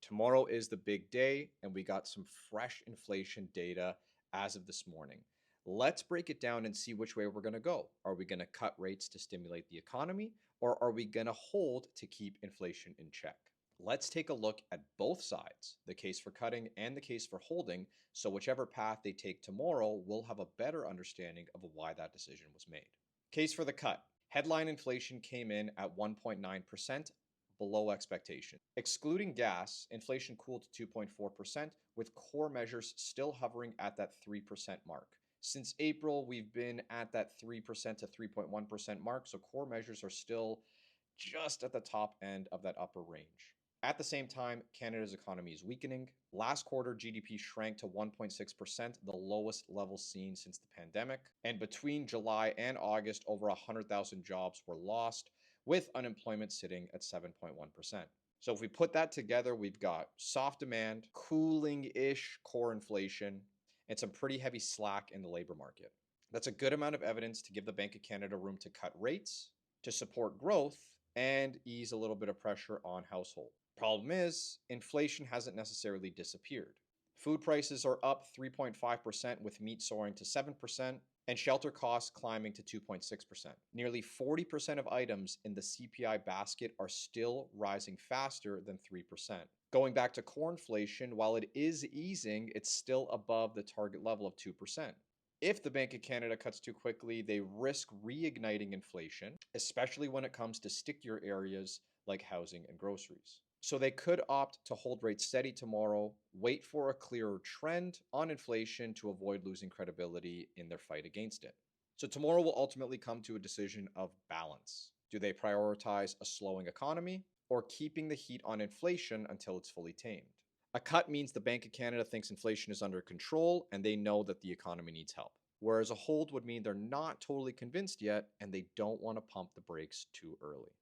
Tomorrow is the big day, and we got some fresh inflation data as of this morning. Let's break it down and see which way we're going to go. Are we going to cut rates to stimulate the economy, or are we going to hold to keep inflation in check? Let's take a look at both sides, the case for cutting and the case for holding, so whichever path they take tomorrow, we'll have a better understanding of why that decision was made. Case for the cut. Headline inflation came in at 1.9%, below expectation. Excluding gas, inflation cooled to 2.4%, with core measures still hovering at that 3% mark. Since April, we've been at that 3% to 3.1% mark, so core measures are still just at the top end of that upper range. At the same time, Canada's economy is weakening. Last quarter, GDP shrank to 1.6%, the lowest level seen since the pandemic. And between July and August, over 100,000 jobs were lost, with unemployment sitting at 7.1%. So if we put that together, we've got soft demand, cooling-ish core inflation, and some pretty heavy slack in the labor market. That's a good amount of evidence to give the Bank of Canada room to cut rates, to support growth, and ease a little bit of pressure on households. Problem is, inflation hasn't necessarily disappeared. Food prices are up 3.5%, with meat soaring to 7%, and shelter costs climbing to 2.6%. Nearly 40% of items in the CPI basket are still rising faster than 3%. Going back to core inflation, while it is easing, it's still above the target level of 2%. If the Bank of Canada cuts too quickly, they risk reigniting inflation, especially when it comes to stickier areas like housing and groceries. So they could opt to hold rates steady tomorrow, wait for a clearer trend on inflation to avoid losing credibility in their fight against it. So tomorrow will ultimately come to a decision of balance. Do they prioritize a slowing economy or keeping the heat on inflation until it's fully tamed? A cut means the Bank of Canada thinks inflation is under control and they know that the economy needs help. Whereas a hold would mean they're not totally convinced yet and they don't want to pump the brakes too early.